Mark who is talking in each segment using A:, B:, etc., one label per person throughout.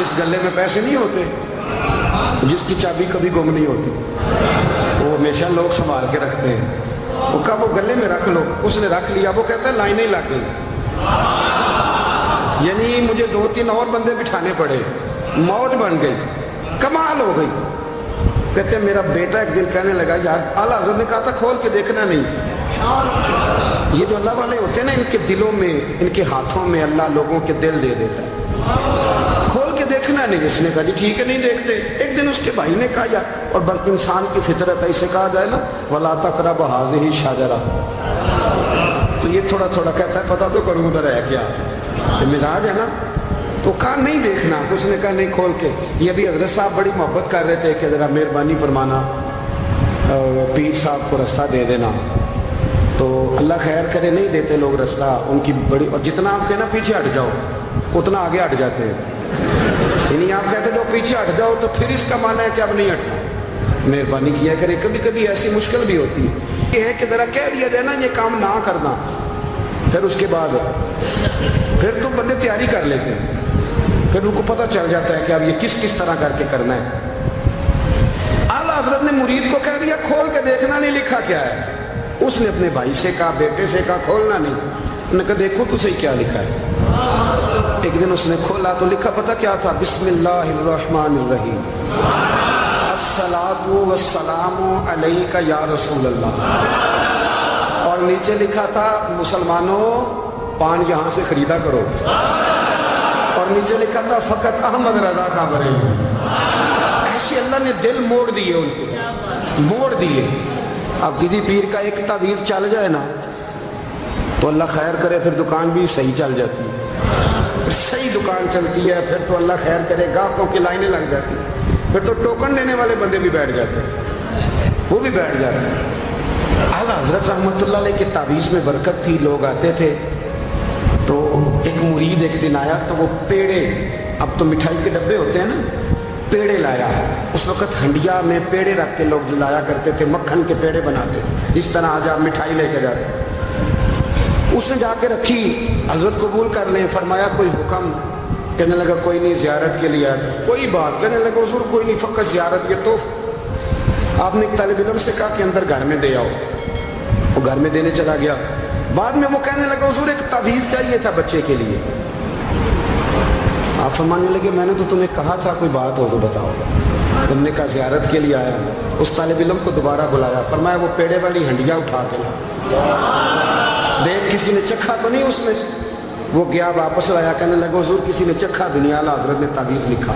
A: جس گلے میں پیسے نہیں ہوتے، جس کی چابی کبھی گم نہیں ہوتی، وہ ہمیشہ لوگ سنبھال کے رکھتے ہیں، وہ کہا وہ گلے میں رکھ لو، اس نے رکھ لیا، وہ کہتا ہے لائنیں لگ گئی، یعنی مجھے 2-3 اور بندے بٹھانے پڑے، موج بن گئی، کمال ہو گئی۔ کہتے ہیں میرا بیٹا ایک دن کہنے لگا یار اعلیٰ حضرت نے کہا تھا کھول کے دیکھنا نہیں، یہ جو اللہ والے ہوتے ہیں نا، ان کے دلوں میں، ان کے ہاتھوں میں اللہ لوگوں کے دل دے دیتا ہے، کھول کے دیکھنا نہیں۔ اس نے کہا جی ٹھیک ہے نہیں دیکھتے۔ ایک دن اس کے بھائی نے کہا یار، اور بلکہ انسان کی فطرت ہے، اسے کہا جائے نا وَلَا تَقْرَبُوا هَٰذِهِ الشَّجَرَةَ، تو یہ تھوڑا تھوڑا کہتا ہے پتہ تو کروں ادھر ہے کیا، یہ مزاج ہے نا، تو کہا نہیں دیکھنا۔ اس نے کہا نہیں کھول کے۔ یہ بھی حضرت صاحب بڑی محبت کر رہے تھے کہ ذرا مہربانی فرمانا پیر صاحب کو رستہ دے دینا، تو اللہ خیر کرے نہیں دیتے لوگ رستہ، ان کی بڑی، اور جتنا آپ کہنا پیچھے ہٹ جاؤ اتنا آگے ہٹ جاتے ہیں، یعنی آپ کہتے جو پیچھے ہٹ جاؤ تو پھر اس کا معنی ہے کہ اب نہیں ہٹنا۔ مہربانی کیا کرے، کبھی کبھی ایسی مشکل بھی ہوتی ہے، یہ ہے کہ ذرا کہہ دیا جائے نا یہ کام نہ کرنا، پھر اس کے بعد پھر تو بندے تیاری کر لیتے ہیں، پھر ان کو پتہ چل جاتا ہے کہ اب یہ کس کس طرح کر کے کرنا ہے۔ اعلیٰ حضرت نے مرید کو کہہ دیا کھول کے دیکھنا نہیں، لکھا کیا ہے؟ اس نے اپنے بھائی سے کہا، بیٹے سے کہا کھولنا نہیں، انہوں نے کہا دیکھو تو صحیح کیا لکھا ہے۔ ایک دن اس نے کھولا تو لکھا پتہ کیا تھا؟ بسم اللہ الرحمن الرحیم، الصلاۃ والسلام علیک یا رسول اللہ، اور نیچے لکھا تھا مسلمانوں پان یہاں سے خریدا کرو، اور نیچے لکھا تھا فقط احمد رضا کا برے۔ ایسے اللہ نے دل موڑ دیے، ان کو موڑ دیے۔ اب کسی پیر کا ایک تعویذ چل جائے نا تو اللہ خیر کرے پھر دکان بھی صحیح چل جاتی ہے، پھر صحیح دکان چلتی ہے، پھر تو اللہ خیر کرے گاہکوں کی لائنیں لگ جاتی ہیں، پھر تو ٹوکن دینے والے بندے بھی بیٹھ جاتے ہیں، وہ بھی بیٹھ جاتے ہیں۔ اعلیٰ حضرت رحمۃ اللہ علیہ کے تعویذ میں برکت تھی، لوگ آتے تھے تو ایک مرید ایک دن آیا تو وہ پیڑے، اب تو مٹھائی کے ڈبے ہوتے ہیں نا، پیڑے لایا۔ اس وقت ہنڈیا میں پیڑے رکھ کے لوگ لایا کرتے تھے، مکھن کے پیڑے بناتے، جس طرح آج آپ مٹھائی لے کے جاتے۔ اس نے جا کے رکھی، حضرت قبول کر لیں، فرمایا کوئی حکم؟ کہنے لگا کوئی نہیں، زیارت کے لیے آیا۔ کوئی بات؟ کہنے لگا حضور کوئی نہیں، فقط زیارت کے۔ تو آپ نے ایک طالب علم سے کہا کہ اندر گھر میں دے آؤ، وہ گھر میں دینے چلا گیا۔ بعد میں وہ کہنے لگا حضور ایک تعویذ چاہیے تھا بچے کے لیے۔ آپ فرمانے لگے میں نے تو تمہیں کہا تھا کوئی بات ہو تو بتاؤ۔ تم نے کہا زیارت کے لیے آیا۔ اس طالب علم کو دوبارہ بلایا، فرمایا وہ پیڑے والی ہنڈیا اٹھا کے لا، دیکھ کسی نے چکھا تو نہیں اس میں سے۔ وہ گیا واپس لایا، کہنے لگا حضور کسی نے چکھا بھی نہیں، اعلیٰ حضرت نے تعویذ لکھا،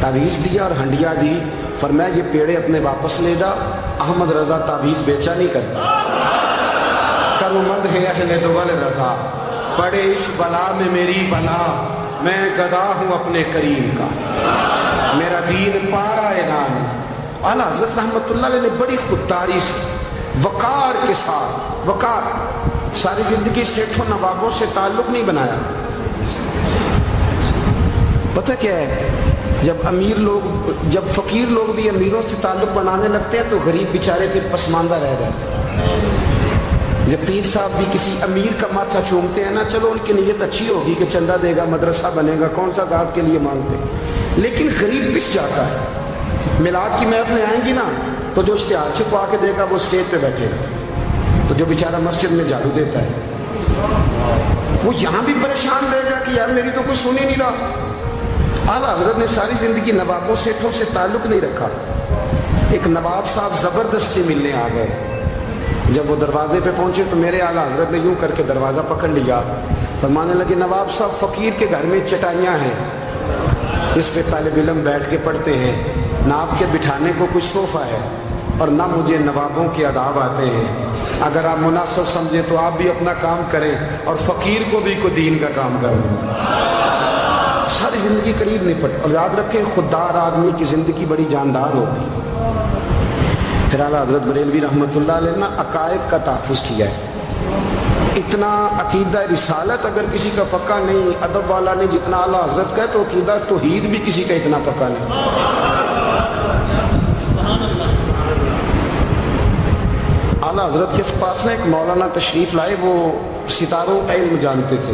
A: تعویذ دیا اور ہنڈیا دی، فرمایا یہ پیڑے اپنے واپس لے جا، احمد رضا تعویذ بیچا نہیں کرتا۔ کرمد ہے اہل دول رضا، پڑے اس بلا میں میری بلا، میں گدا ہوں اپنے کریم کا، میرا دین پارا اعلان۔ اعلیٰ حضرت رحمۃ اللہ علیہ نے بڑی خودداری سے، وقار کے ساتھ، وقار، ساری زندگی سیٹھوں نوابوں سے تعلق نہیں بنایا۔ پتہ کیا ہے، جب امیر لوگ، جب فقیر لوگ بھی امیروں سے تعلق بنانے لگتے ہیں تو غریب بیچارے پھر پسماندہ رہ جاتے ہیں۔ جب پیر صاحب بھی کسی امیر کا ماتھا چومتے ہیں نا، چلو ان کی نیت اچھی ہوگی کہ چندہ دے گا، مدرسہ بنے گا، کون سا ذات کے لیے مانگتے ہیں، لیکن غریب پس جاتا ہے۔ میلاد کی محفلیں آئیں گی نا تو جو اشتہار چھپا کے دے گا وہ اسٹیج پہ بیٹھے گا، تو جو بیچارہ مسجد میں جھاڑو دیتا ہے وہ یہاں بھی پریشان رہے گا کہ یار میری تو کوئی سن ہی نہیں رہا۔ اعلیٰ حضرت نے ساری زندگی نوابوں سیٹھوں سے تعلق نہیں رکھا۔ ایک نواب صاحب زبردستی ملنے آ گئے، جب وہ دروازے پہ پہنچے تو میرے اعلیٰ حضرت نے یوں کر کے دروازہ پکڑ لیا، فرمانے لگے نواب صاحب فقیر کے گھر میں چٹائیاں ہیں، اس پہ طالب علم بیٹھ کے پڑھتے ہیں، نہ آپ کے بٹھانے کو کوئی صوفہ ہے اور نہ مجھے نوابوں کے آداب آتے ہیں، اگر آپ مناسب سمجھیں تو آپ بھی اپنا کام کریں اور فقیر کو بھی کوئی دین کا کام کریں۔ ساری زندگی قریب نہیں پڑ، اور یاد رکھیں خوددار آدمی کی زندگی بڑی جاندار ہوتی ہے۔ پھر اعلیٰ حضرت بریلوی رحمۃ اللہ علیہ نے عقائد کا تحفظ کیا ہے۔ اتنا عقیدہ رسالت اگر کسی کا پکا نہیں، ادب والا نہیں جتنا اعلیٰ حضرت کا ہے، تو عقیدہ توحید بھی کسی کا اتنا پکا نہیں۔ اعلیٰ حضرت کے پاس نا ایک مولانا تشریف لائے، وہ ستاروں کا علم جانتے تھے،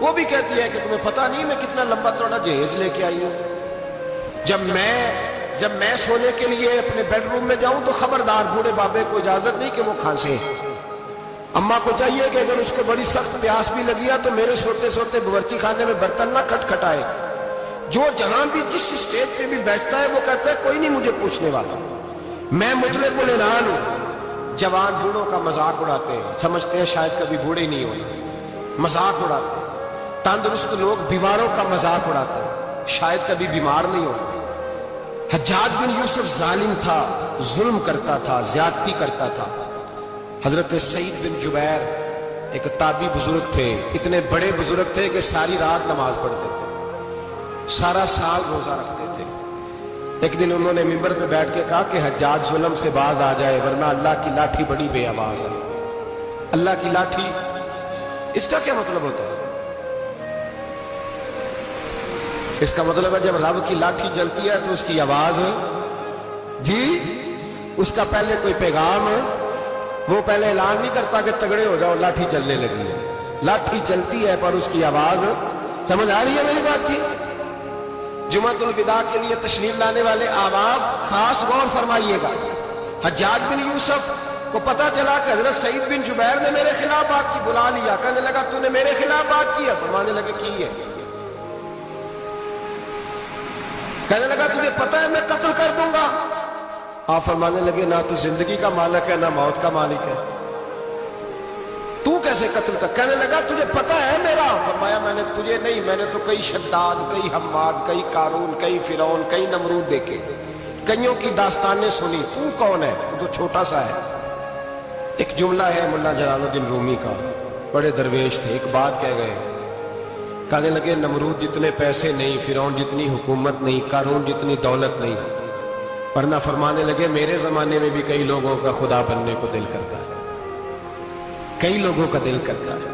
A: وہ بھی کہتی ہے کہ تمہیں پتہ نہیں میں کتنا لمبا چوڑا جہیز لے کے آئی ہوں. جب میں سونے کے لیے اپنے بیڈ روم میں جاؤں تو خبردار بوڑھے بابے کو اجازت نہیں کہ وہ کھانسے. اماں کو چاہیے کہ اگر اس کو بڑی سخت پیاس بھی لگی ہے تو میرے سوتے سوتے باورچی خانے میں برتن نہ کھٹکھٹائے. جو جہاں بھی جس اسٹیج پہ بھی بیٹھتا ہے وہ کہتا ہے کوئی نہیں مجھے پوچھنے والا. میں مطلق العنان ہوں. جوان بوڑھوں کا مذاق اڑاتے ہیں, سمجھتے ہیں شاید کبھی بوڑھے ہی نہیں ہوئے, مذاق اڑاتے ہیں. تندرست لوگ بیماروں کا مذاق اڑاتے ہیں, شاید کبھی بیمار نہیں ہوئے. حجاج بن یوسف ظالم تھا, ظلم کرتا تھا, زیادتی کرتا تھا. حضرت سعید بن جبیر ایک تابعی بزرگ تھے, اتنے بڑے بزرگ تھے کہ ساری رات نماز پڑھتے تھے, سارا سال روزہ رکھتے تھے. ایک دن انہوں نے منبر پہ بیٹھ کے کہا کہ حجاج ظلم سے باز آ جائے ورنہ اللہ کی لاٹھی بڑی بے آواز ہے. اللہ کی لاٹھی, اس کا کیا مطلب ہوتا ہے؟ اس کا مطلب ہے جب رب کی لاٹھی جلتی ہے تو اس کی آواز, جی اس کا پہلے کوئی پیغام, وہ پہلے اعلان نہیں کرتا کہ تگڑے ہو جاؤ لاٹھی چلنے لگی ہے. لاٹھی چلتی ہے پر اس کی آواز, سمجھ آ رہی ہے میری بات کی؟ جمعۃ الوداع کے لیے تشریف لانے والے احباب خاص غور فرمائیے گا. حجاج بن یوسف کو پتا چلا کہ حضرت سعید بن جبیر نے میرے خلاف بات کی, بلا لیا. کہنے لگا تو نے میرے خلاف بات کی ہے؟ فرمانے لگے کی ہے. کہنے لگا تجھے پتا ہے میں قتل کر دوں گا؟ آپ فرمانے لگے نہ تو زندگی کا مالک ہے نہ موت کا مالک ہے, تو کیسے قتل کر؟ کہنے لگا تجھے پتا ہے میرا؟ فرمایا میں نے تجھے نہیں, میں نے تو کئی شداد, کئی حماد, کئی قارون, کئی فرعون, کئی نمرود دیکھے, کئیوں کی داستانیں سنی. تو کون ہے؟ تو چھوٹا سا ہے. ایک جملہ ہے ملا جلال الدین رومی کا, بڑے درویش تھے, ایک بات کہہ گئے. کہنے لگے نمرود جتنے پیسے نہیں, فرعون جتنی حکومت نہیں, قارون جتنی دولت نہیں, ورنہ فرمانے لگے میرے زمانے میں بھی کئی لوگوں کا خدا بننے کو دل کرتا ہے, کئی لوگوں کا دل کرتا ہے,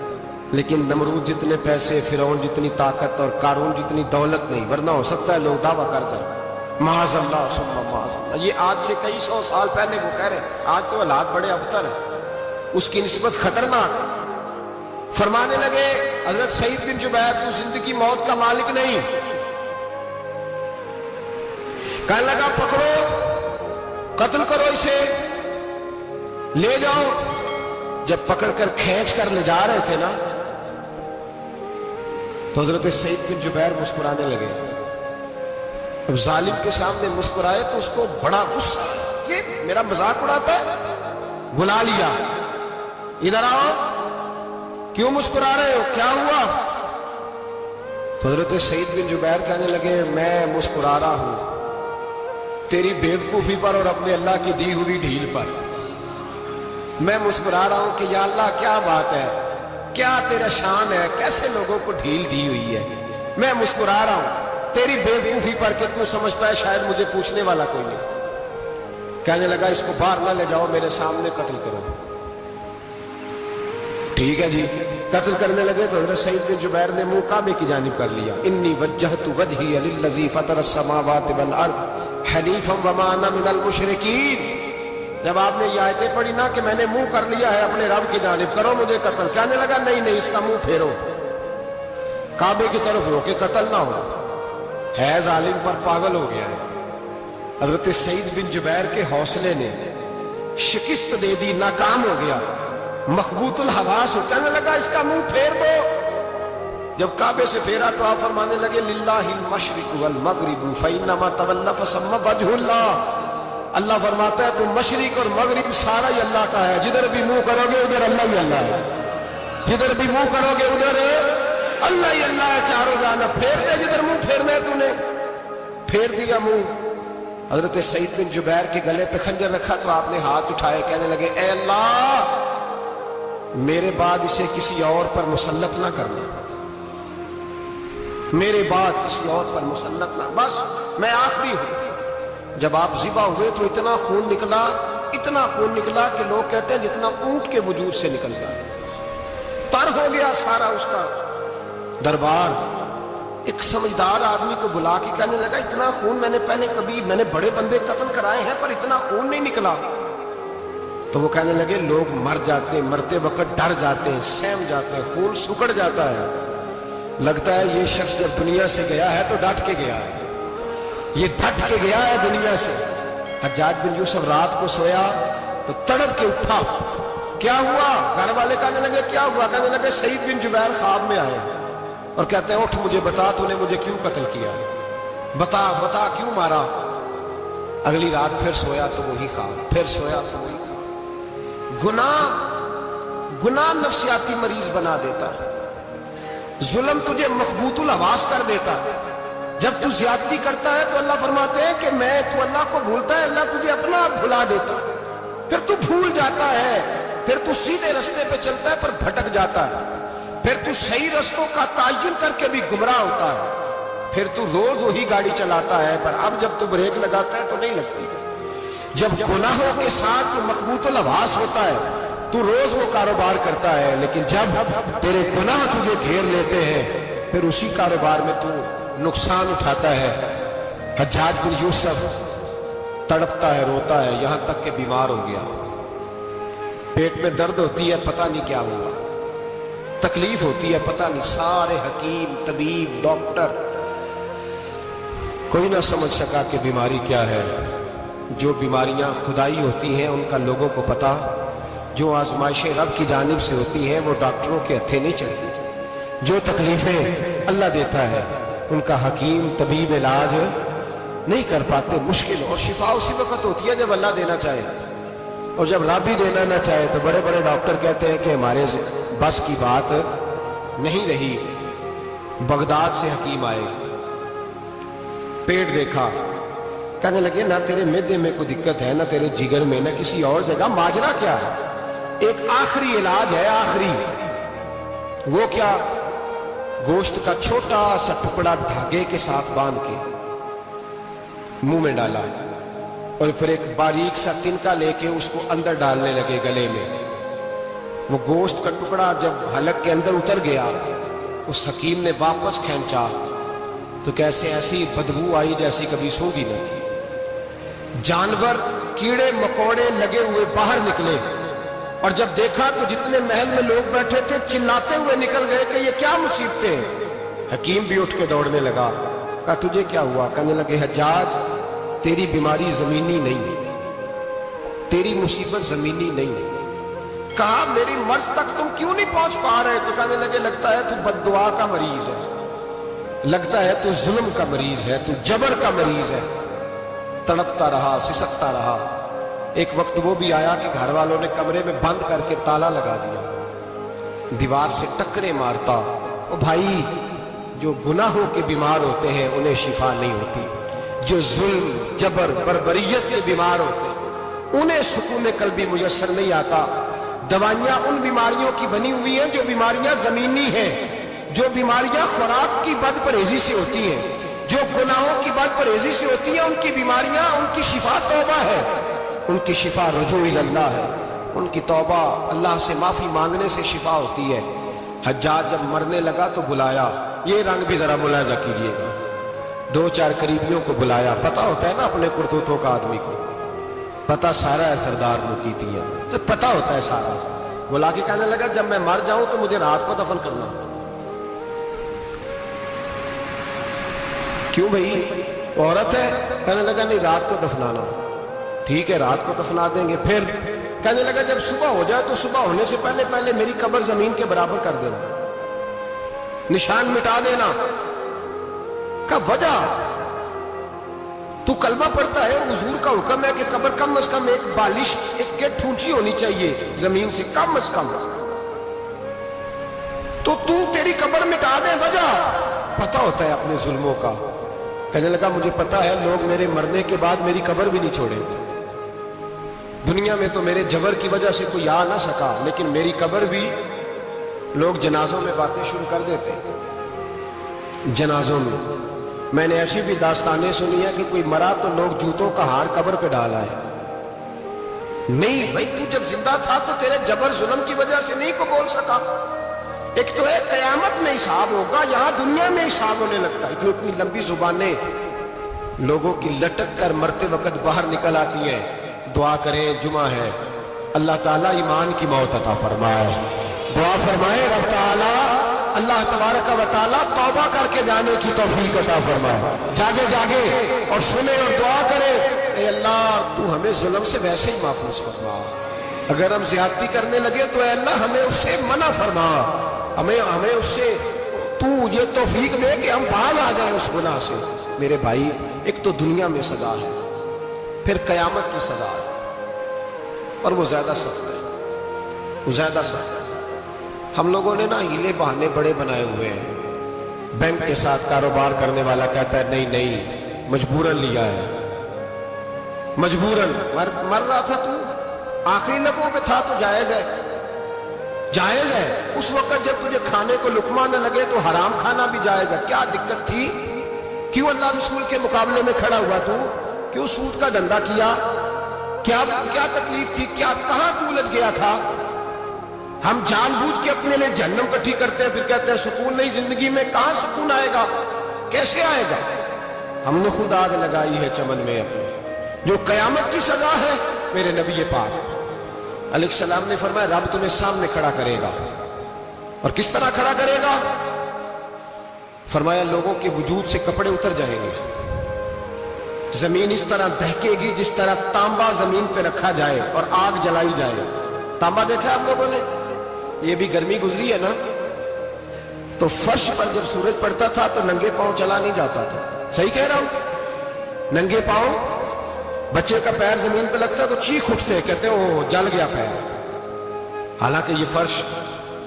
A: لیکن نمرود جتنے پیسے, فرعون جتنی طاقت اور قارون جتنی دولت نہیں, ورنہ ہو سکتا ہے لوگ دعویٰ کر جائیں معاذ اللہ ثم معاذ اللہ. یہ آج سے کئی سو سال پہلے وہ کہہ رہے ہیں, آج تو حالات بڑے ابتر ہیں, اس کی نسبت خطرناک. فرمانے لگے حضرت سعید بن جبیر تو زندگی موت کا مالک نہیں. کہنے لگا پکڑو, قتل کرو اسے, لے جاؤ. جب پکڑ کر کھینچ کر لے جا رہے تھے نا تو حضرت سعید بن جبیر مسکرانے لگے. اب ظالم کے سامنے مسکرائے تو اس کو بڑا غصہ, یہ میرا مذاق اڑاتا ہے. بلا لیا, ادھر آؤ, کیوں مسکرا رہے ہو, کیا ہوا؟ تو حضرت سعید بن جبیر کہنے لگے میں مسکرا رہا ہوں تیری بیوقوفی پر اور اپنے اللہ کی دی ہوئی ڈھیل پر. میں مسکرا رہا ہوں کہ یا اللہ کیا بات ہے, کیا تیرا شان ہے, کیسے لوگوں کو ڈھیل دی ہوئی ہے. میں مسکرا رہا ہوں تیری بیوقوفی پر کہ تو سمجھتا ہے شاید مجھے پوچھنے والا کوئی نہیں. کہنے لگا اس کو باہر نہ لے جاؤ, میرے سامنے قتل کرو. ٹھیک ہے جی, قتل کرنے لگے تو حضرت سعید بن جبیر نے منہ کعبے کی جانب کر لیا. انی وجہت وجہی للذی فطر السماوات والارض حنیفا وما انا من المشرکین. جب آپ نے یہ آیتیں پڑھی نا کہ میں نے منہ کر لیا ہے اپنے رب کی جانب, کرو مجھے قتل. کہنے لگا نہیں نہیں, اس کا منہ پھیرو, کعبے کی طرف ہو کے قتل نہ ہو. ہے ظالم پر پاگل ہو گیا ہے. حضرت سعید بن جبیر کے حوصلے نے شکست دے دی, ناکام ہو گیا, مخبوط الحواس ہو. کہنے لگا اس کا منہ پھیر دو. جب کعبے سے پھیرا تو آپ فرمانے لگے للہ المشرق والمغرب فانما تولى فثم وجه اللہ. اللہ فرماتا ہے تم مشرق اور مغرب سارا ہی اللہ کا ہے, جدھر بھی منہ کرو گے ادھر اللہ ہی اللہ ہے, جدھر بھی منہ کرو گے ادھر اللہ ہی اللہ ہے. چاروں جانا پھیر دے, جدھر منہ پھیرنا ہے تو نے پھیر دیا منہ. حضرت سعید بن جبیر کے گلے پہ خنجر رکھا تو آپ نے ہاتھ اٹھائے, کہنے لگے اے اللہ میرے بعد اسے کسی اور پر مسلط نہ کرنا, میرے بعد کسی اور پر مسلط نہ, بس میں آخری ہوں. جب آپ ذبح ہوئے تو اتنا خون نکلا کہ لوگ کہتے ہیں جتنا اونٹ کے وجود سے نکل گیا, تر ہو گیا سارا اس کا دربار. ایک سمجھدار آدمی کو بلا کے کہنے لگا اتنا خون میں نے بڑے بندے قتل کرائے ہیں پر اتنا خون نہیں نکلا. تو وہ کہنے لگے لوگ مر جاتے ہیں, مرتے وقت ڈر جاتے ہیں, سہم جاتے ہیں, خون سکڑ جاتا ہے. لگتا ہے یہ شخص جب دنیا سے گیا ہے تو ڈٹ کے گیا ہے، یہ ڈٹ کے گیا ہے دنیا سے۔ حجاج بن یوسف رات کو سویا تو تڑپ کے اٹھا، کیا ہوا؟ گھر والے کہنے لگے کیا ہوا؟ کہنے لگے سعید بن جبیر خواب میں آئے اور کہتے ہیں اٹھ مجھے بتا تو نے مجھے کیوں قتل کیا، بتا بتا کیوں مارا؟ اگلی رات پھر سویا تو وہی خواب، پھر سویا تو وہی خواب۔ گناہ نفسیاتی مریض بنا دیتا ہے، ظلم تجھے مخبوط الحواس کر دیتا ہے۔ جب تو زیادتی کرتا ہے تو اللہ فرماتے ہیں کہ تو اللہ کو بھولتا ہے، اللہ تجھے اپنا آپ بھلا دیتا ہے، پھر تو بھول جاتا ہے، پھر تو سیدھے رستے پہ چلتا ہے پر بھٹک جاتا ہے، پھر تو صحیح رستوں کا تعین کر کے بھی گمراہ ہوتا ہے، پھر تو روز وہی گاڑی چلاتا ہے پر اب جب تو بریک لگاتا ہے تو نہیں لگتی۔ جب گناہوں کے ساتھ مخبوط الحواس ہوتا ہے تو روز وہ کاروبار کرتا ہے، لیکن جب تیرے گناہ تجھے گھیر لیتے ہیں پھر اسی کاروبار میں تو نقصان اٹھاتا ہے۔ حجاج بن یوسف تڑپتا ہے، روتا ہے، یہاں تک کہ بیمار ہو گیا، پیٹ میں درد ہوتی ہے، پتہ نہیں کیا ہوا، تکلیف ہوتی ہے، پتہ نہیں، سارے حکیم طبیب ڈاکٹر کوئی نہ سمجھ سکا کہ بیماری کیا ہے۔ جو بیماریاں خدائی ہوتی ہیں ان کا لوگوں کو پتا، جو آزمائشیں رب کی جانب سے ہوتی ہیں وہ ڈاکٹروں کے ہتھے نہیں چلتی، جو تکلیفیں اللہ دیتا ہے ان کا حکیم طبیب علاج نہیں کر پاتے، مشکل، اور شفا اسی وقت ہوتی ہے جب اللہ دینا چاہے، اور جب رب بھی دینا نہ چاہے تو بڑے بڑے ڈاکٹر کہتے ہیں کہ ہمارے بس کی بات نہیں رہی۔ بغداد سے حکیم آئے، پیٹ دیکھا، کہنے لگے نہ تیرے معدے میں کوئی دقت ہے، نہ تیرے جگر میں، نہ کسی اور جگہ، ماجرا کیا ہے؟ ایک آخری علاج ہے، آخری، وہ کیا؟ گوشت کا چھوٹا سا ٹکڑا دھاگے کے ساتھ باندھ کے منہ میں ڈالا اور پھر ایک باریک سا تنکا لے کے اس کو اندر ڈالنے لگے گلے میں۔ وہ گوشت کا ٹکڑا جب حلق کے اندر اتر گیا، اس حکیم نے واپس کھینچا تو کیسے ایسی بدبو آئی جیسی کبھی سونگھی نہ تھی۔ جانور کیڑے مکوڑے لگے ہوئے باہر نکلے، اور جب دیکھا تو جتنے محل میں لوگ بیٹھے تھے چلاتے ہوئے نکل گئے کہ یہ کیا مصیبتیں ہیں۔ حکیم بھی اٹھ کے دوڑنے لگا، کہا تجھے کیا ہوا؟ کہنے لگے حجاج تیری بیماری زمینی نہیں ہے، تیری مصیبت زمینی نہیں ہے۔ کہا میری مرض تک تم کیوں نہیں پہنچ پا رہے؟ تو کہنے لگے لگتا ہے تو بد دعا کا مریض ہے، لگتا ہے تو ظلم کا مریض ہے، تو جبر کا مریض ہے۔ تڑپتا رہا، سسکتا رہا۔ ایک وقت وہ بھی آیا کہ گھر والوں نے کمرے میں بند کر کے تالا لگا دیا، دیوار سے ٹکرے مارتا۔ او بھائی، جو گناہوں کے بیمار ہوتے ہیں انہیں شفا نہیں ہوتی، جو ظلم جبر بربریت کے بیمار ہوتے ہیں انہیں سکون قلبی میسر نہیں آتا۔ دوائیاں ان بیماریوں کی بنی ہوئی ہیں جو بیماریاں زمینی ہیں، جو بیماریاں خوراک کی بد پرہیزی سے ہوتی ہیں، جو گناہوں کی بد پرہیزی سے ہوتی ہیں، ان کی بیماریاں، ان کی شفا توبہ ہے، ان کی شفا رجوع اللہ ہے، ان کی توبہ اللہ سے معافی مانگنے سے شفا ہوتی ہے۔ حجاج جب مرنے لگا تو بلایا، یہ رنگ بھی ذرا ملاحظہ کیجیے گا، دو چار قریبیوں کو بلایا، پتہ ہوتا ہے نا اپنے کرتوتوں کا آدمی کو، پتہ سارا ہے سردار مکیتیاں، تو پتہ ہوتا ہے سارا۔ بلا کے کہنے لگا جب میں مر جاؤں تو مجھے رات کو دفن کرنا۔ کیوں بھائی، عورت ہے؟ کہنے لگا نہیں، رات کو دفنانا۔ ٹھیک ہے، رات کو دفنا دیں گے۔ پھر کہنے لگا جب صبح ہو جائے تو صبح ہونے سے پہلے پہلے میری قبر زمین کے برابر کر دینا، نشان مٹا دینا۔ کا وجہ تو کلمہ پڑھتا ہے، حضور کا حکم ہے کہ قبر کم از کم ایک بالش، ایک گیٹ اونچی ہونی چاہیے زمین سے، کم از کم، تو تیری قبر مٹا دے۔ وجہ پتہ ہوتا ہے اپنے ظلموں کا۔ کہنے لگا مجھے پتہ ہے لوگ میرے مرنے کے بعد میری قبر بھی نہیں چھوڑیں گے، دنیا میں تو میرے جبر کی وجہ سے کوئی آ نہ سکا، لیکن میری قبر بھی لوگ جنازوں میں باتیں شروع کر دیتے ہیں۔ جنازوں میں نے ایسی بھی داستانیں سنی ہیں کہ کوئی مرا تو لوگ جوتوں کا ہار قبر پہ ڈال آئے۔ نہیں بھائی، تو جب زندہ تھا تو تیرے جبر ظلم کی وجہ سے نہیں کو بول سکا۔ ایک تو ہے قیامت میں حساب ہوگا، یہاں دنیا میں حساب ہونے لگتا ہے۔ اتنی لمبی زبانیں لوگوں کی لٹک کر مرتے وقت باہر نکل آتی ہیں۔ دعا کریں، جمعہ ہے، اللہ تعالیٰ ایمان کی موت عطا فرمائے۔ دعا فرمائے رب تعالیٰ اللہ تبارک و تعالیٰ توبہ کر کے جانے کی توفیق عطا فرمائے، جاگے جاگے اور سنے اور دعا کرے، اے اللہ تو ہمیں ظلم سے ویسے ہی محفوظ فرما، اگر ہم زیادتی کرنے لگے تو اے اللہ ہمیں اس سے منع فرما، ہمیں اس سے تو یہ توفیق دے کہ ہم باہر آ جائیں اس گناہ سے۔ میرے بھائی، ایک تو دنیا میں سزا ہے، پھر قیامت کی سزا ہے، اور وہ زیادہ سخت ہے، وہ زیادہ سخت ہے۔ ہم لوگوں نے نا ہیلے بہانے بڑے بنائے ہوئے ہیں۔ بینک کے ساتھ کاروبار کرنے والا کہتا ہے نہیں نہیں مجبوراً لیا ہے، مجبوراً مر رہا تھا تو، آخری لبوں پہ تھا تو جائز ہے، جائز ہے۔ اس وقت جب تجھے کھانے کو لقمہ نہ لگے تو حرام کھانا بھی جائز ہے، کیا دقت تھی؟ کیوں اللہ رسول کے مقابلے میں کھڑا ہوا تو؟ کیوں سود کا دھندا کیا؟ کیا تکلیف تھی؟ کیا کہاں تو الجھ گیا تھا؟ ہم جان بوجھ کے اپنے لیے جہنم کٹھی کرتے ہیں، پھر کہتے ہیں سکون نہیں زندگی میں، کہاں سکون آئے گا؟ کیسے آئے گا؟ ہم نے خود آگ لگائی ہے چمن میں اپنے۔ جو قیامت کی سزا ہے، میرے نبی پاک علیہ السلام نے فرمایا رب تمہیں سامنے کھڑا کرے گا، اور کس طرح کھڑا کرے گا؟ فرمایا لوگوں کے وجود سے کپڑے اتر جائیں گے، زمین اس طرح دہکے گی جس طرح تانبا زمین پہ رکھا جائے اور آگ جلائی جائے۔ تانبا دیکھا ہے آپ لوگوں نے؟ یہ بھی گرمی گزری ہے نا، تو فرش پر جب سورج پڑتا تھا تو ننگے پاؤں چلا نہیں جاتا تھا، صحیح کہہ رہا ہوں؟ ننگے پاؤں، بچے کا پیر زمین پہ لگتا تو چیخ اٹھتے، کہتے ہیں وہ جل گیا پیر، حالانکہ یہ فرش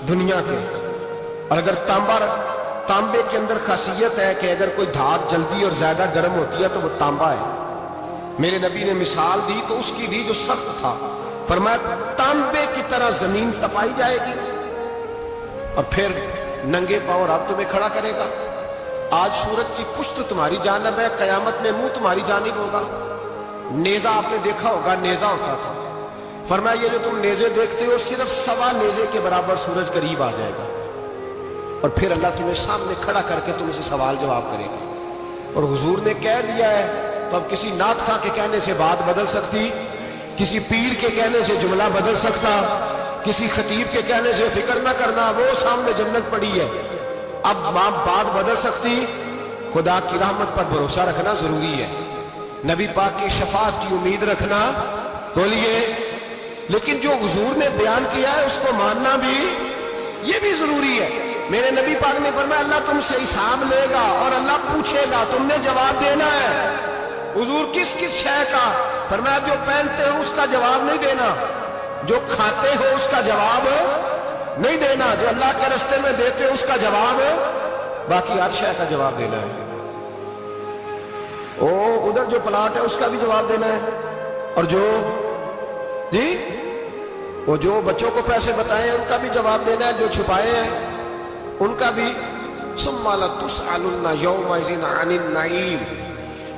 A: دنیا کے۔ اور اگر تانبے کے اندر خاصیت ہے کہ اگر کوئی دھات جلدی اور زیادہ گرم ہوتی ہے تو وہ تانبا ہے۔ میرے نبی نے مثال دی تو اس کی دی جو سخت تھا، فرمایا تانبے کی طرح زمین تپائی جائے گی، اور پھر ننگے پاؤں رب تمہیں کھڑا کرے گا۔ آج سورج کی پشت تمہاری جانب ہے، قیامت میں منہ تمہاری جانب ہوگا۔ نیزہ آپ نے دیکھا ہوگا، نیزہ ہوتا تھا، فرمایا یہ جو تم نیزے دیکھتے ہو صرف سوا نیزے کے برابر سورج قریب آ جائے گا، اور پھر اللہ تمہیں سامنے کھڑا کر کے تم سے سوال جواب کرے گا۔ اور حضور نے کہہ دیا ہے تو اب کسی نعت خواں کے کہنے سے بات بدل سکتی، کسی پیر کے کہنے سے جملہ بدل سکتا، کسی خطیب کے کہنے سے فکر نہ کرنا، وہ سامنے جنت پڑی ہے، اب بات بدل سکتی؟ خدا کی رحمت پر بھروسہ رکھنا ضروری ہے، نبی پاک کی شفاعت کی امید رکھنا، بولیے، لیکن جو حضور نے بیان کیا ہے اس کو ماننا بھی، یہ بھی ضروری ہے۔ میرے نبی پاک نے فرمایا اللہ تم سے حساب لے گا اور اللہ پوچھے گا، تم نے جواب دینا ہے۔ حضور کس کس شے کا؟ فرمایا جو پہنتے ہو اس کا جواب نہیں دینا، جو کھاتے ہو اس کا جواب نہیں دینا، جو اللہ کے راستے میں دیتے ہو اس کا جواب، باقی ہر شے کا جواب دینا ہے۔ ادھر جو پلاٹ ہے اس کا بھی جواب دینا ہے، اور جو بچوں کو پیسے بتائے ان کا بھی جواب دینا ہے، جو چھپائے ہیں ان کا بھی۔ ثم لتسألن یومئذ عن النعیم،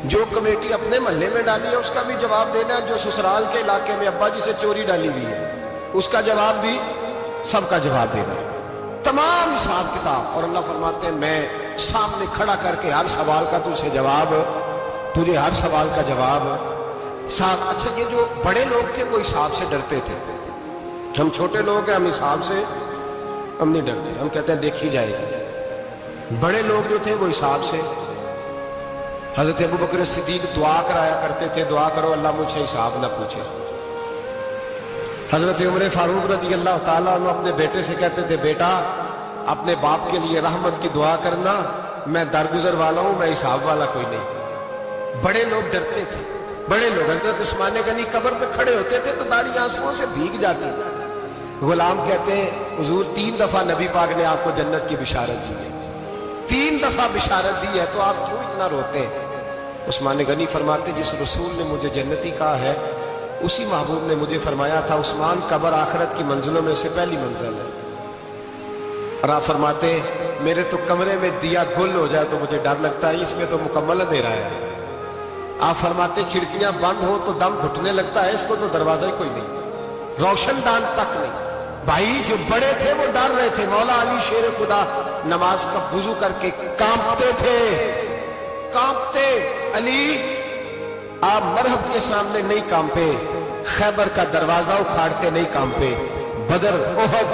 A: جو کمیٹی اپنے محلے میں ڈالی ہے اس کا بھی جواب دینا ہے، جو سسرال کے علاقے میں ابا جی سے چوری ڈالی ہوئی ہے اس کا جواب بھی، سب کا جواب دینا ہے، تمام حساب کتاب۔ اور اللہ فرماتے ہیں میں سامنے کھڑا کر کے ہر سوال کا تجھے جواب، تجھے ہر سوال کا جواب ساتھ۔ اچھا یہ جو بڑے لوگ تھے وہ حساب سے ڈرتے تھے، ہم چھوٹے لوگ ہیں ہم حساب سے ہم نہیں ڈرتے، ہم کہتے ہیں دیکھی جائے گی۔ بڑے لوگ جو تھے وہ حساب سے، حضرت ابو بکر صدیق دعا کرایا کرتے تھے، دعا کرو اللہ مجھ سے حساب نہ پوچھے۔ حضرت عمر فاروق رضی اللہ تعالیٰ عنہ اپنے بیٹے سے کہتے تھے بیٹا اپنے باپ کے لیے رحمت کی دعا کرنا، میں درگزر والا ہوں، میں حساب والا کوئی نہیں۔ بڑے لوگ ڈرتے تھے، بڑے لوگ۔ حضرت عثمان غنی قبر پہ کھڑے ہوتے تھے تو داڑھی آنسوؤں سے بھیگ جاتی۔ غلام کہتے ہیں حضور 3 دفعہ نبی پاک نے آپ کو جنت کی بشارت دی ہے، 3 دفعہ بشارت دی ہے، تو آپ کیوں اتنا روتے ہیں؟ عثمان غنی فرماتے جس رسول نے مجھے جنتی کہا ہے اسی محبوب نے مجھے فرمایا تھا عثمان قبر آخرت کی منزلوں میں سے پہلی منزل ہے۔ اور آپ فرماتے میرے تو کمرے میں دیا گل ہو جائے تو مجھے ڈر لگتا ہے، اس میں تو مکمل اندھیرا ہے۔ آپ فرماتے کھڑکیاں بند ہو تو دم گھٹنے لگتا ہے، اس کو تو دروازہ ہی کوئی نہیں، روشن دان تک نہیں۔ بھائی جو بڑے تھے وہ ڈر رہے تھے۔ مولا علی شیر خدا نماز کا وضو کر کے کانپتے تھے، کانپتے۔ علی آپ مرحب کے سامنے نہیں کانپے، خیبر کا دروازہ اکھاڑتے نہیں کانپے، بدر، احد،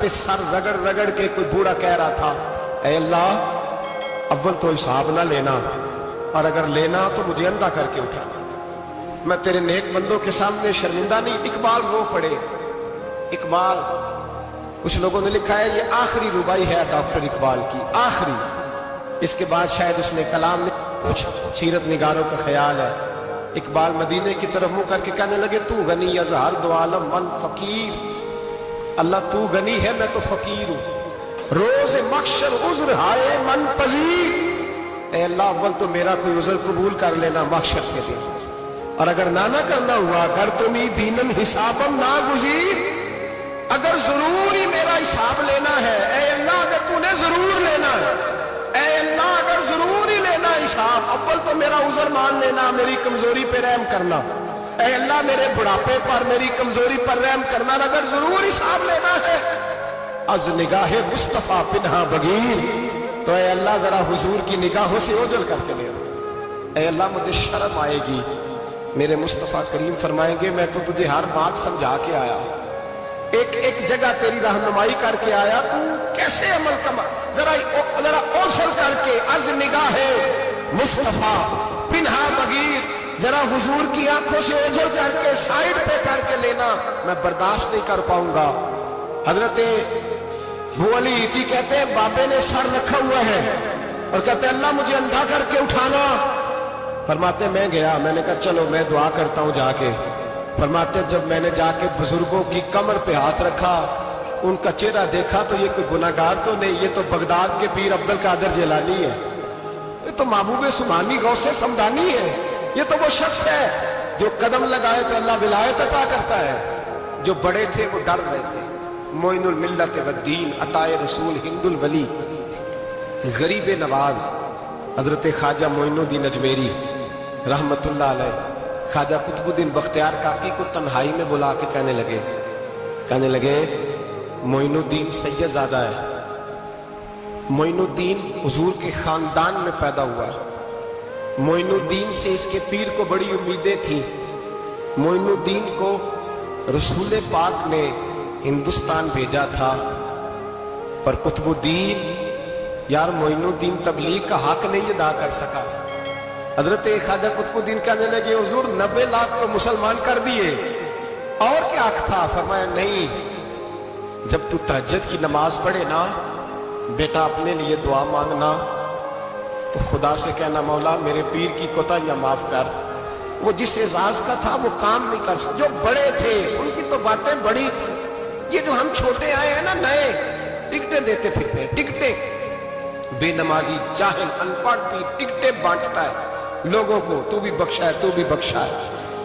A: پہ سر رگڑ رگڑ کے کوئی بوڑھا کہہ رہا تھا اے اللہ اول تو حساب نہ لینا اور اگر لینا تو مجھے اندھا کر کے اٹھانا، میں تیرے نیک بندوں کے سامنے شرمندہ نہیں۔ اقبال رو پڑے۔ اقبال، کچھ لوگوں نے لکھا ہے یہ آخری ربائی ہے ڈاکٹر اقبال کی، آخری، اس کے بعد شاید اس نے کلام نے کچھ سیرت نگاروں کا خیال ہے۔ اقبال مدینے کی طرف منہ کر کے کہنے لگے تو غنی از ہر دو عالم من فقیر، اللہ تو غنی ہے میں تو فقیر ہوں، روز محشر عذر ہائے من پذیر، اے اللہ اول تو میرا کوئی عذر قبول کر لینا محشر کے دن، اور اگر نہ کرنا ہوا اگر تمہیں بینم حسابم نا گزیر، اگر ضرور ہی میرا حساب لینا ہے، اے اللہ اگر تو نے ضرور لینا ہے، اے اللہ اگر ضرور ہی لینا حساب، اول تو میرا عذر مان لینا، میری کمزوری پہ رحم کرنا، اے اللہ میرے بڑھاپے پر میری کمزوری پر رحم کرنا، اگر ضرور حساب لینا ہے از نگاہ مصطفیٰ پنہا بغیر، تو اے اللہ ذرا حضور کی نگاہوں سے اوجھل کر کے لے، اے اللہ مجھے شرم آئے گی۔ میرے مصطفیٰ کریم فرمائیں گے میں تو تجھے ہر بات سمجھا کے آیا، ایک جگہ تیری رہنمائی کر کے آیا، تو کیسے عمل کما، ذرا اوجھل کر کے از نگاہ مصطفیٰ پنہا بغیر، ذرا حضور کی آنکھوں سے اوجھل کر کے سائیڈ پہ کر کے لینا، میں برداشت نہیں کر پاؤں گا۔ حضرت ابو علی ایتی کہتے ہیں بابے نے سر رکھا ہوا ہے اور کہتے ہیں اللہ مجھے اندھا کر کے اٹھانا، فرماتے میں گیا، میں نے کہا چلو میں دعا کرتا ہوں جا کے، فرماتے جب میں نے جا کے بزرگوں کی کمر پہ ہاتھ رکھا، ان کا چہرہ دیکھا تو یہ کوئی گناہگار تو نہیں، یہ تو بغداد کے پیر عبد القادر جیلانی ہے، یہ تو محبوب سبحانی غوث سمدانی ہے، یہ تو وہ شخص ہے جو قدم لگائے تو اللہ ولایت عطا کرتا ہے۔ جو بڑے تھے وہ ڈر رہے تھے، معین الملت والدین، عطائے رسول، ہند الولی، غریب نواز حضرت خواجہ معین الدین اجمیری رحمت اللہ علیہ، خواجہ قطب الدین بختیار کاکی کو تنہائی میں بلا کے کہنے لگے معین الدین سید زادہ ہے، معین الدین حضور کے خاندان میں پیدا ہوا ہے، معین الدین سے اس کے پیر کو بڑی امیدیں تھیں، معین الدین کو رسول پاک نے ہندوستان بھیجا تھا، پر قطب الدین یار معین الدین تبلیغ کا حق نہیں ادا کر سکا۔ حضرت خواجہ قطب الدین کہنے لگے حضور 90 لاکھ تو مسلمان کر دیے، اور کیا حق تھا؟ فرمایا نہیں، جب تو تہجد کی نماز پڑھے نا بیٹا اپنے لیے دعا مانگنا تو خدا سے کہنا مولا میرے پیر کی کوتاہیاں معاف کر، وہ جس اعزاز کا تھا وہ کام نہیں کر سکتا، جو بڑے تھے ان کی تو باتیں بڑی تھی، یہ جو ہم چھوٹے آئے ہیں نا نئے، ٹکٹیں دیتے پھرتے ہیں، ٹکٹیں، بے نمازی جاہل ان پڑھ بھی ٹکٹیں بانٹتا ہے لوگوں کو، تو بھی بخشا ہے تو بھی بخشا ہے،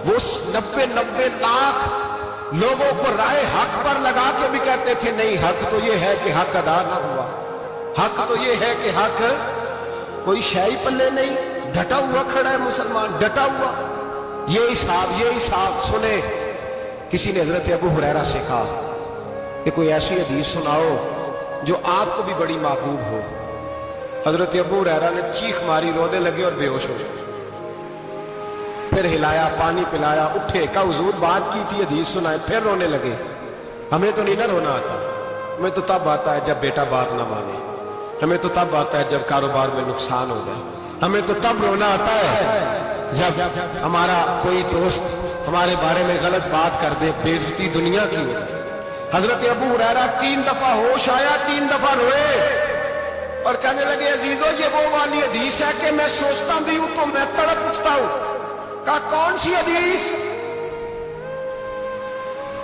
A: وہ 90 لاکھ لوگوں کو رائے حق پر لگا کے بھی کہتے تھے نہیں حق تو یہ ہے کہ حق ادا نہ ہوا، حق تو یہ ہے کہ حق کوئی شے پلے نہیں، ڈٹا ہوا کھڑا ہے مسلمان، ڈٹا ہوا، یہ حساب سنے۔ کسی نے حضرت ابو ہریرہ سے کہا کہ کوئی ایسی حدیث سناؤ جو آپ کو بھی بڑی محبوب ہو۔ حضرت ابو ہریرہ نے چیخ ماری، رونے لگے اور بے ہوش ہو گئے، پھر ہلایا، پانی پلایا، اٹھے، کہا حضور بات کی تھی حدیث سنائے، پھر رونے لگے۔ ہمیں تو نہیں نہ رونا آتا، ہمیں تو تب آتا ہے جب بیٹا بات نہ مانے، ہمیں تو تب آتا ہے جب کاروبار میں نقصان ہو جائے، ہمیں تو تب رونا آتا ہے جب ہمارا کوئی دوست ہمارے بارے میں غلط بات کر دے، بے عزتی دنیا کی ہو۔ حضرت ابو ہریرہ 3 دفعہ ہوش آیا، 3 دفعہ روئے اور کہنے لگے عزیزو یہ وہ والی حدیث ہے کہ میں سوچتا بھی ہوں تو میں تڑپ اٹھتا ہوں۔ کہا کون سی حدیث؟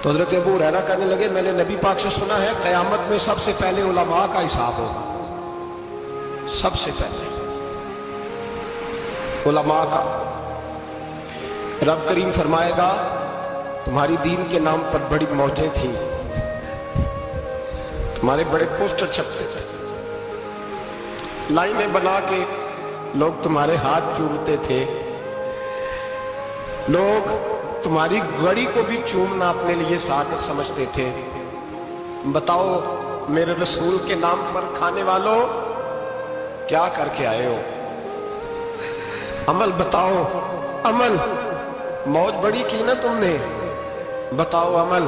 A: تو حضرت ابو ہریرہ کہنے لگے میں نے نبی پاک سے سنا ہے قیامت میں سب سے پہلے علماء کا حساب ہوگا، سب سے پہلے علماء کا۔ رب کریم فرمائے گا تمہاری دین کے نام پر بڑی موجیں تھیں، تمہارے بڑے پوسٹر چھپتے تھے، لائنیں بنا کے لوگ تمہارے ہاتھ چومتے تھے، لوگ تمہاری گڑی کو بھی چومنا اپنے لیے سعادت سمجھتے تھے۔ بتاؤ میرے رسول کے نام پر کھانے والوں کیا کر کے آئے ہو؟ عمل بتاؤ، عمل، موج بڑی کی نا تم نے، بتاؤ عمل۔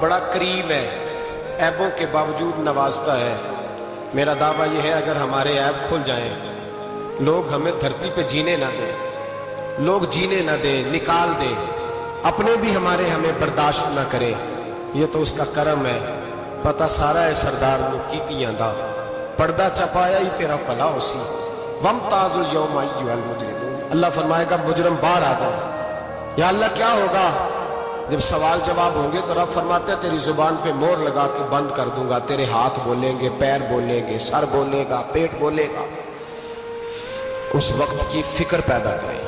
B: بڑا کریم ہے, عیبوں کے باوجود نوازتا ہے. میرا دعویٰ یہ ہے اگر ہمارے عیب کھل جائیں, لوگ ہمیں دھرتی پہ جینے نہ دیں, لوگ جینے نہ دیں, نکال دیں, اپنے بھی ہمیں برداشت نہ کرے, یہ تو اس کا کرم ہے. پتہ سارا ہے سردار نے کیتیاں دا, پردہ چپایا ہی تیرا بھلا ہو سی. وامتاز الیوم ایھا المجرمون, اللہ فرمائے گا مجرم باہر آ جاؤ. یا اللہ کیا ہوگا جب سوال جواب ہوں گے؟ تو رب فرماتے ہیں تیری زبان پہ مور لگا کے بند کر دوں گا. تیرے ہاتھ بولیں گے, پیر بولیں گے, سر بولے گا, پیٹ بولے گا. اس وقت کی فکر پیدا کریں,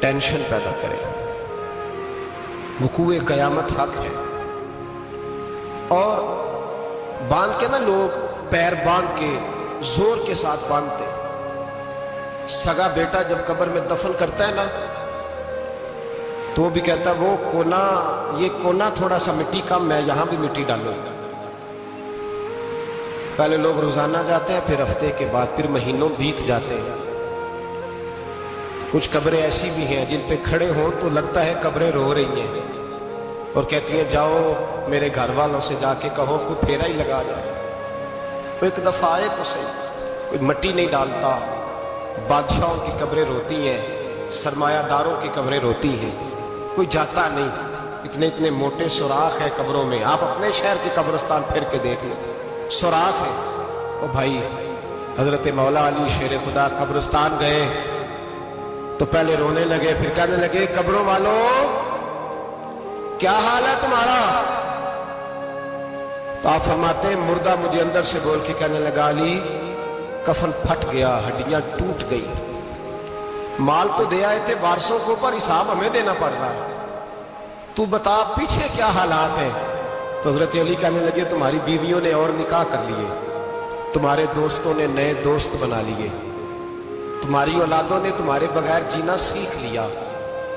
B: ٹینشن پیدا کریں. وقوع قیامت حق ہے. اور باندھ کے نا لوگ پیر باندھ کے زور کے ساتھ باندھتے. سگا بیٹا جب قبر میں دفن کرتا ہے نا تو وہ بھی کہتا ہے وہ کونا, یہ کونا تھوڑا سا مٹی کم ہے, یہاں بھی مٹی ڈالو. پہلے لوگ روزانہ جاتے ہیں, پھر ہفتے کے بعد, پھر مہینوں بیت جاتے ہیں. کچھ قبریں ایسی بھی ہیں جن پہ کھڑے ہوں تو لگتا ہے قبریں رو رہی ہیں اور کہتی ہیں جاؤ میرے گھر والوں سے جا کے کہو کوئی پھیرا ہی لگا جائے. وہ ایک دفعہ آئے تو صحیح, کوئی مٹی نہیں ڈالتا. بادشاہوں کی قبریں روتی ہیں, سرمایہ داروں کی قبریں روتی ہیں, کوئی جاتا نہیں. اتنے اتنے موٹے سوراخ ہیں قبروں میں, آپ اپنے شہر کے قبرستان پھر کے دیکھ لیں, سوراخ ہے. او بھائی, حضرت مولا علی شیر خدا قبرستان گئے تو پہلے رونے لگے, پھر کہنے لگے قبروں والوں کیا حال ہے تمہارا؟ تو آپ فرماتے ہیں مردہ مجھے اندر سے بول کے کہنے لگا علی کفن پھٹ گیا, ہڈیاں ٹوٹ گئی, مال تو دے آئے تھے وارثوں کو, پر حساب ہمیں دینا پڑ رہا ہے, تو بتا پیچھے کیا حالات ہیں؟ تو حضرت علی کہنے لگے تمہاری بیویوں نے اور نکاح کر لیے, تمہارے دوستوں نے نئے دوست بنا لیے, تمہاری اولادوں نے تمہارے بغیر جینا سیکھ لیا,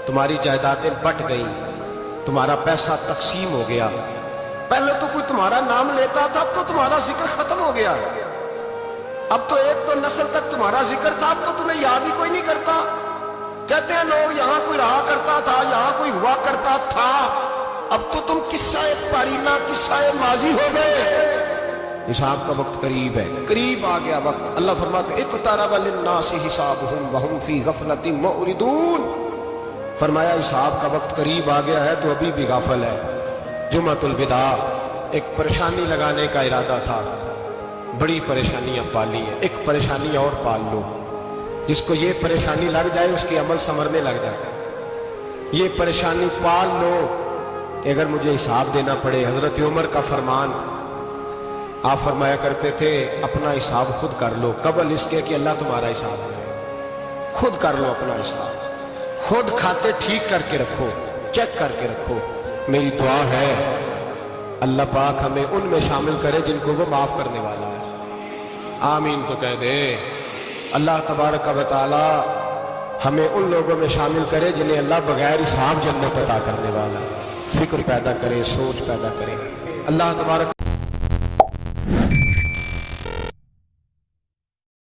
B: تمہاری جائیدادیں بٹ گئیں, تمہارا پیسہ تقسیم ہو گیا. پہلے تو کوئی تمہارا نام لیتا تھا, اب تو تمہارا ذکر ختم ہو گیا. اب تو ایک تو نسل تک تمہارا ذکر تھا, اب تو تمہیں یاد ہی کوئی نہیں کرتا. کہتے ہیں لوگ یہاں کوئی رہا کرتا تھا, یہاں کوئی ہوا کرتا تھا, اب تو تم قصہ پارینہ, قصہ ماضی ہو گئے. حساب کا وقت قریب ہے, قریب آ گیا وقت. اللہ فرماتے ہیں اقترب للناس حسابهم وهم فی غفلۃ معرضون. فرمایا حساب کا وقت قریب آ گیا ہے تو ابھی بھی غافل ہے. جمعۃ الوداع ایک پریشانی لگانے کا ارادہ تھا, بڑی پریشانیاں پالی ہیں, ایک پریشانی اور پال لو. جس کو یہ پریشانی لگ جائے اس کے عمل سنورنے لگ جاتے ہیں. یہ پریشانی پال لو کہ اگر مجھے حساب دینا پڑے. حضرت عمر کا فرمان, آپ فرمایا کرتے تھے اپنا حساب خود کر لو قبل اس کے کہ اللہ تمہارا حساب کرے. خود کر لو اپنا حساب, خود کھاتے ٹھیک کر کے رکھو, چیک کر کے رکھو. میری دعا ہے اللہ پاک ہمیں ان میں شامل کرے جن کو وہ معاف کرنے والا ہے. آمین تو کہہ دے. اللہ تبارک و تعالی ہمیں ان لوگوں میں شامل کرے جنہیں اللہ بغیر حساب جنت عطا کرنے والا ہے. فکر پیدا کرے, سوچ پیدا کرے. اللہ تبارک